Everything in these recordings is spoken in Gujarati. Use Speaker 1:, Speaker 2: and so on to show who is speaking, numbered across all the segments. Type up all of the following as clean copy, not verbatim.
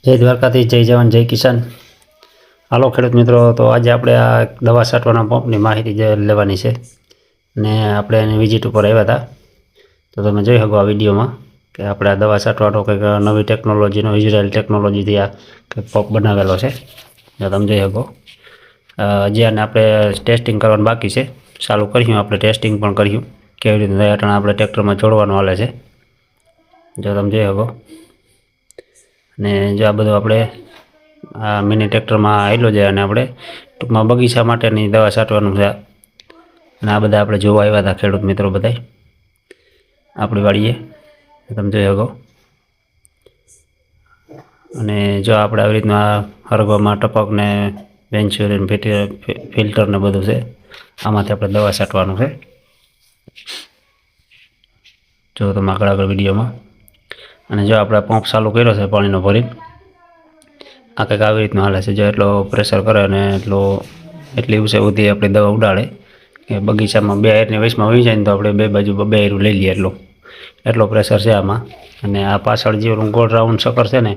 Speaker 1: જય દ્વારકાથી, જય જવાન, જય કિસાન. હાલો ખેડૂત મિત્રો, તો આજે આપણે આ દવા છાંટવાના પંપની માહિતી લેવાની છે ને આપણે એની વિઝિટ ઉપર આવ્યા હતા. તો તમે જોઈ શકો આ વિડીયોમાં કે આપણે આ દવા છાંટવાનો કંઈક નવી ટેકનોલોજીનો ઇઝરાયલ ટેકનોલોજીથી આ કંઈક પંપ બનાવેલો છે. જો તમે જોઈ શકો હજી આને આપણે ટેસ્ટિંગ કરવાનું બાકી છે. ચાલુ કર્યું, આપણે ટેસ્ટિંગ પણ કર્યું કેવી રીતે અટાણે આપણે ટ્રેક્ટરમાં જોડવાનું હાલે છે. જો તમે જોઈ શકો ને જો આ બધું આપણે આ મિની ટ્રેક્ટરમાં આવેલો છે અને આપણે ટૂંકમાં બગીચા માટેની દવા છાંટવાનું છે. અને આ બધા આપણે જોવા આવ્યા હતા ખેડૂત મિત્રો બધા આપણી વાડીએ, તમે જોઈ શકો. અને જો આપણે આવી રીતના હરગવામાં ટપક ને વેન્ચ્યુરિન ફિલ્ટર ને બધું છે, આમાંથી આપણે દવા છાંટવાનું છે. જો તમે આગળ વિડીયોમાં. અને જો આપણે પંપ ચાલુ કર્યો છે પાણીનો ભરી, આ કંઈક આવી રીતનું હાલે છે. જો એટલો પ્રેશર કરે અને એટલી ઊંચે સુધી આપણી દવા ઉડાડે કે બગીચામાં બે આયરની વચમાં વહી જાય ને તો આપણે બે બાજુ બે આયરું લઈ લઈએ એટલો પ્રેશર છે આમાં. અને આ પાછળ જે ગોળ રાઉન્ડ સકર છે ને,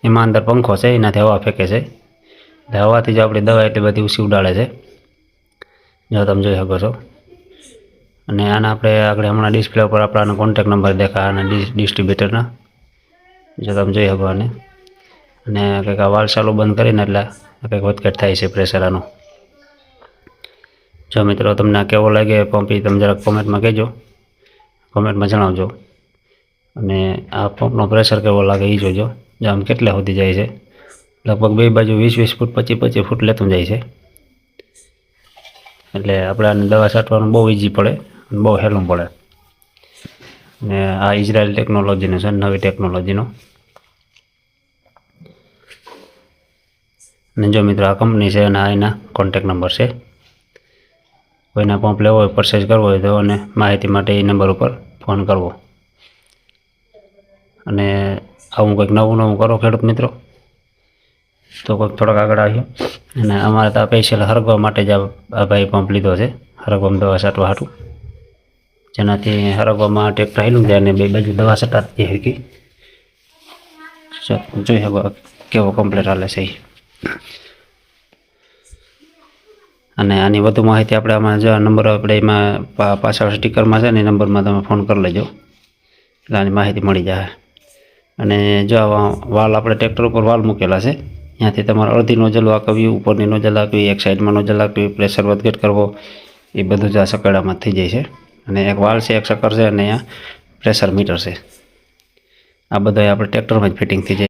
Speaker 1: એમાં અંદર પંખો છે, એનાથી હવા ફેંકે છે. એટલે હવાથી જ આપણી દવા એટલી બધી ઊંચી ઉડાડે છે, જો તમે જોઈ શકો છો. અને આના આપણે આગળ હમણાં ડિસ્પ્લે ઉપર આપણાનો કોન્ટેક્ટ નંબર દેખાય અને ડિસ્ટ્રીબ્યુટરના, જો તમે જોઈ શકો. અને કંઈક આ વાલ ચાલુ બંધ કરીને એટલે કંઈક વધઘટ થાય છે પ્રેશર આનું. જો મિત્રો, તમને કેવો લાગે પંપ એ તમે જરાક કોમેન્ટમાં કહેજો, કોમેન્ટમાં જણાવજો. અને આ પંપનો પ્રેશર કેવો લાગે એ જોજો. જો આમ કેટલા સુધી જાય છે, લગભગ બે બાજુ 20-20 ફૂટ 25-25 ફૂટ લેતું જાય છે. એટલે આપણે આને દવા છાંટવાનું બહુ ઇઝી પડે અને બહુ હેલું પડે. ને આ ઇઝરાયલ ટેકનોલોજીનો છે, નવી ટેકનોલોજીનો. અને જો મિત્રો, આ કંપની છે અને આ એના કોન્ટેક્ટ નંબર છે. કોઈના પંપ લેવો હોય, પરચેઝ કરવો હોય તો અને માહિતી માટે એ નંબર ઉપર ફોન કરવો. અને આવું કંઈક નવું કરો ખેડૂત મિત્રો તો કંઈક થોડાક આગળ આવ્યું. અને અમારે તો સ્પેશિયલ હરગવા માટે જ આ ભાઈ પંપ લીધો છે, હરગવામાં દવા છાંટવા હાટું, જેનાથી હરગવામાં ટ્રેક્ટર હેલું જાય અને બે બાજુ દવા છટાતી હરકી. જોઈ શકો કેવો કમ્પ્લીટ હાલે છે. અને આની વધુ માહિતી આપણે આમાં જો નંબર આપણે એમાં પાછળ સ્ટીકરમાં છે ને, એ નંબરમાં તમે ફોન કરી લેજો એટલે આની માહિતી મળી જાય. અને જો વાલ આપણે ટ્રેક્ટર ઉપર વાલ મૂકેલા છે, ત્યાંથી તમારે અડધી નોઝલ આંકવી, ઉપરની નોઝલ આંકવી, એક સાઈડમાં નોઝલ આંકવી, પ્રેશર વધઘટ કરવો, એ બધું જ આ સકડામાં થઈ જાય છે. અને એક વાલ છે, એક સકર છે અને અહીંયા પ્રેશર મીટર છે. આ બધા આપણે ટ્રેક્ટરમાં જ ફિટિંગ થઈ જાય.